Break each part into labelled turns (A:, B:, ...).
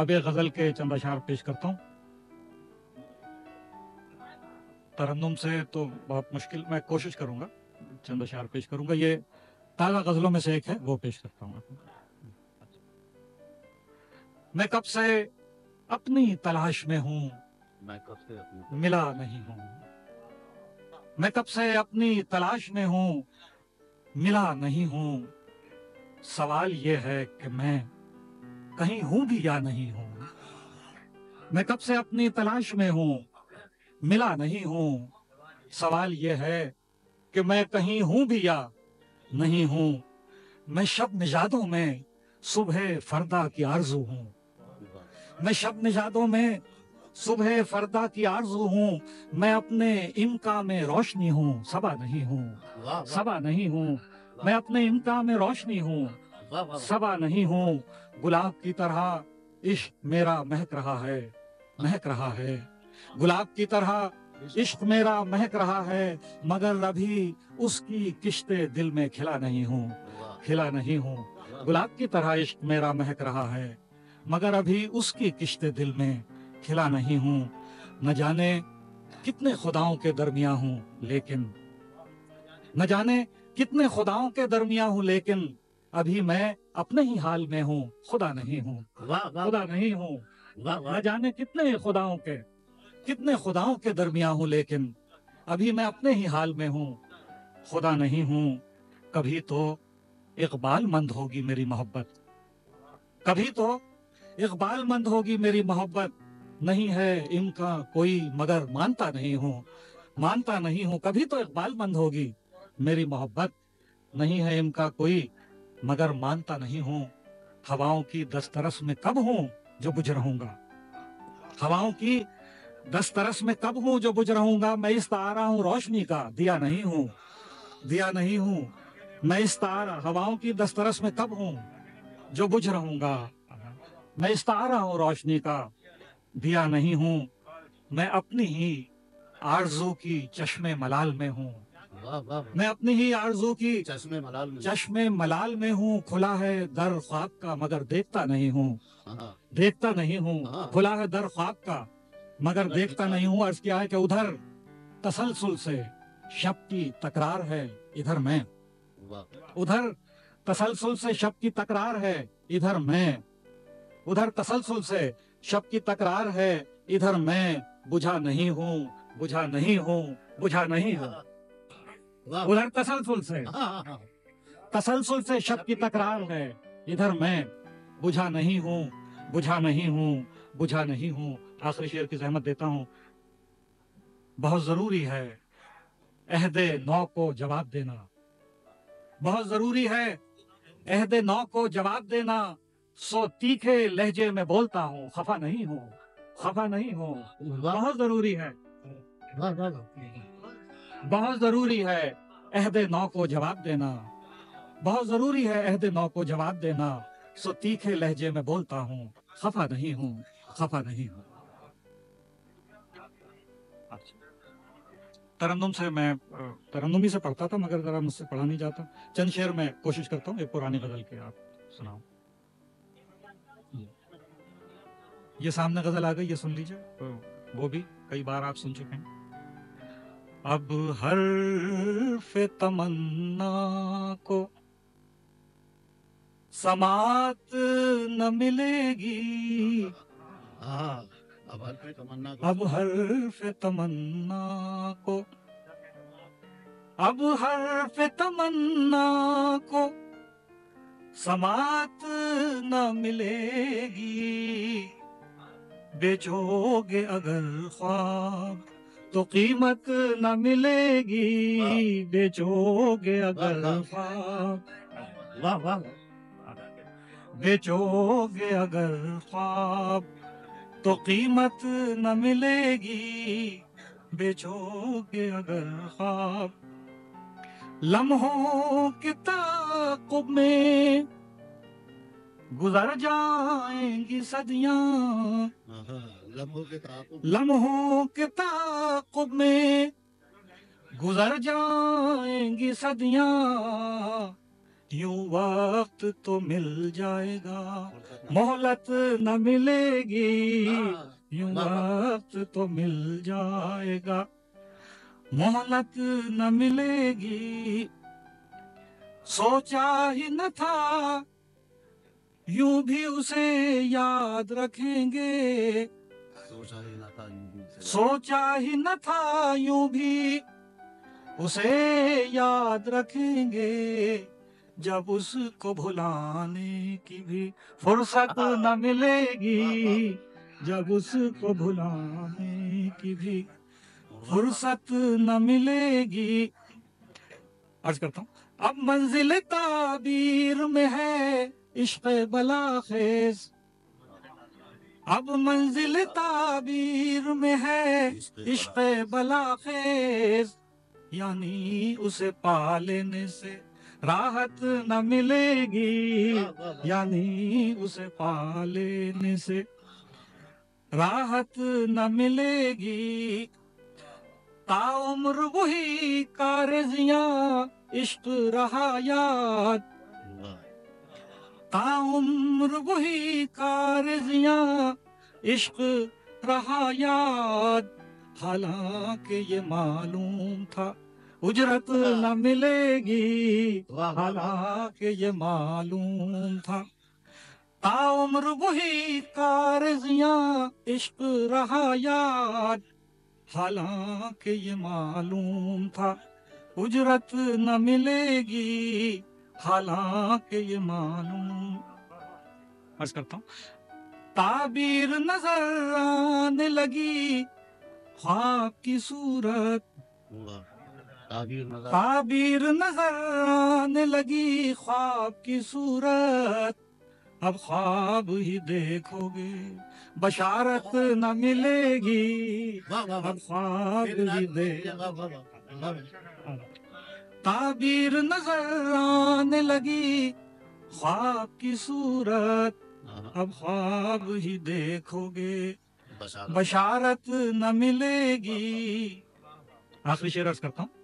A: اب ایک غزل کے چند اشعار پیش کرتا ہوں. ترنم سے تو بہت مشکل، میں کوشش کروں گا چند اشعار پیش کروں گا. یہ تازہ غزلوں میں سے ایک ہے، وہ پیش کرتا ہوں. میں کب سے اپنی تلاش میں ہوں،
B: میں کب سے
A: ملا نہیں ہوں. میں کب سے اپنی تلاش میں ہوں، ملا نہیں ہوں. سوال یہ ہے کہ میں کہیں ہوں بھی یا نہیں ہوں. میں کب سے اپنی تلاش میں ہوں، ملا نہیں ہوں. سوال یہ ہے کہ میں کہیں ہوں بھی یا نہیں ہوں. میں شب نژادوں میں صبح فردا کی آرزو ہوں. میں شب نژادوں میں صبح فردا کی آرزو ہوں. میں اپنے امکا میں روشنی ہوں، صبا نہیں ہوں. صبا نہیں ہوں. میں اپنے امکا میں روشنی ہوں، صبا نہیں ہوں. گلاب کی طرح عشق میرا مہک رہا ہے، مہک رہا ہے. گلاب کی طرح عشق میرا مہک رہا ہے، مگر ابھی اس کی کشتے دل میں کھلا نہیں ہوں، کھلا نہیں ہوں. گلاب کی طرح عشق میرا مہک رہا ہے، مگر ابھی اس کی کشتے دل میں کھلا نہیں ہوں. نہ جانے کتنے خداؤں کے درمیان ہوں لیکن، نہ جانے کتنے خداؤں کے درمیان ہوں لیکن ابھی میں اپنے ہی حال میں ہوں، خدا نہیں ہوں، خدا نہیں ہوں. نہ جانے کتنے خداؤں کے درمیان ہوں لیکن ابھی میں اپنے ہی حال میں ہوں، خدا نہیں ہوں. کبھی تو اقبال مند ہوگی میری محبت، کبھی تو اقبال مند ہوگی میری محبت. نہیں ہے ان کا کوئی مگر مانتا نہیں ہوں، مانتا نہیں ہوں. کبھی تو اقبال مند ہوگی میری محبت، نہیں ہے ان کا کوئی مگر مانتا نہیں ہوں. ہواؤں کی دسترس میں کب ہوں جو بجھ رہوں گا، ہواؤں کی دسترس میں کب ہوں جو بجھ رہوں گا. میں استعارہ ہوں روشنی کا، دیا نہیں ہوں، دیا نہیں ہوں. میں استعارہ ہواؤں کی دسترس میں کب ہوں جو بجھ رہوں گا. میں استعارہ ہوں روشنی کا، دیا نہیں ہوں. میں اپنی ہی آرزو کی چشم ملال میں ہوں، میں اپنی ہی آرزو کی چشم ملال میں ہوں. کھلا ہے در خواب کا مگر دیکھتا نہیں ہوں، دیکھتا نہیں ہوں. کھلا ہے در خواب کا مگر دیکھتا نہیں ہوں. عرض کیا ہے کہ ادھر تسلسل سے شب کی تکرار ہے، ادھر میں، ادھر تسلسل سے شب کی تکرار ہے، ادھر میں. ادھر تسلسل سے شب کی تکرار ہے، ادھر میں. بجھا نہیں ہوں، بجھا نہیں ہوں، بجھا نہیں ہوں. ادھر تسلسل سے شب کی تکرار ہے، ادھر میں. بجھا نہیں ہوں، بجھا نہیں ہوں، بجھا نہیں ہوں. آخری شعر کی زحمت دیتا ہوں. بہت ضروری ہے عہد نو کو جواب دینا، بہت ضروری ہے عہد نو کو جواب دینا. سو تیکھے لہجے میں بولتا ہوں، خفا نہیں ہوں، خفا نہیں ہوں. بہت ضروری ہے، بہت ضروری ہے عہد نو کو جواب دینا، بہت ضروری ہے عہد نو کو جواب دینا. سو تیکھے لہجے میں بولتا ہوں، خفا نہیں ہوں، خفا نہیں ہوں. ترنم سے میں ترنم ہی سے پڑھتا تھا مگر ذرا مجھ سے پڑھا نہیں جاتا. چند شعر میں کوشش کرتا ہوں ایک پرانی غزل کے آپ سناؤں. یہ سامنے غزل آ گئی، یہ سن لیجئے، وہ بھی کئی بار آپ سن چکے ہیں. اب حرف تمنا کو سماعت نہ ملے گی، اب حرف تمنا کو، اب حرف تمنا کو سماعت نہ ملے گی. بیچو گے اگر خواب تو قیمت نہ ملے گی، بیچو گے اگر خواب، بیچو گے اگر خواب تو قیمت نہ ملے گی، بیچو گے اگر خواب. لمحوں کے تعاقب میں گزر جائیں گی صدیاں، لمحوں کے تعاقب میں گزر جائیں گی صدیاں. یوں وقت تو مل جائے گا مہلت نہ ملے گی، یوں وقت تو مل جائے گا مہلت نہ ملے گی، سوچا ہی نہ تھا یوں بھی اسے یاد رکھیں گے، سوچا ہی نہ تھا یوں بھی اسے یاد رکھیں گے، جب اس کو بھلانے کی بھی فرصت نہ ملے گی، جب اس کو بھلانے کی بھی فرصت نہ ملے گی۔ عرض کرتا ہوں، اب منزل تعبیر میں ہے عشق بلاخیز، اب منزل تعبیر میں ہے عشق بلاخیز، یعنی اسے پا لینے سے راحت نہ ملے گی، یعنی اسے پا لینے سے راحت نہ ملے گی، تا عمر وہی کارزیاں عشق رہا یاد، تا عمر وہی کارزیاں عشق رہا یاد، حالانکہ یہ معلوم تھا اجرت نہ ملے گی، حالانکہ یہ معلوم تھا، تا عمر وہی کارزیاں عشق رہا یاد، حالانکہ یہ معلوم تھا اجرت نہ ملے گی، حالانکہ یہ معلوم۔ عرض کرتا ہوں، تعبیر نظر آنے لگی خواب کی صورت، تعبیر نظر آنے لگی خواب کی صورت، اب خواب ہی دیکھو گے بشارت نہ ملے گی، اب خواب ہی دیکھو گے، تعبیر نظر آنے لگی خواب کی صورت، اب خواب ہی دیکھو گے بشارت نہ ملے گی۔ آخری شعر عرض کرتا ہوں،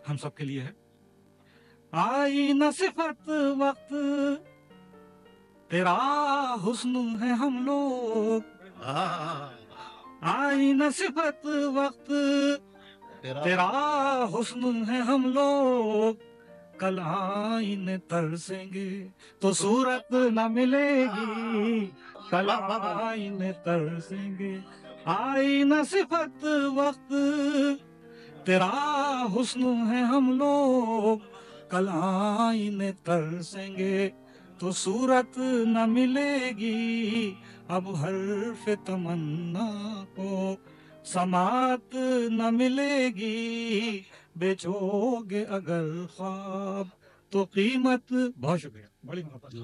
A: ہم سب کے لیے ہے۔ آئی نہ صفت وقت تیرا حسن ہے ہم لوگ، آئی نہ صفت وقت تیرا حسن ہے ہم لوگ، کل آئینے ترسیں گے تو صورت نہ ملے گی، کل آئینے ترسیں گے، آئی نہ صفت وقت تیرا حسن ہے ہم لوگ، کل آئینے ترسیں گے تو صورت نہ ملے گی، اب حرف تمنا کو سماعت نہ ملے گی، بیچو گے اگر خواب تو قیمت۔ بہت شکریہ، بڑی محبت۔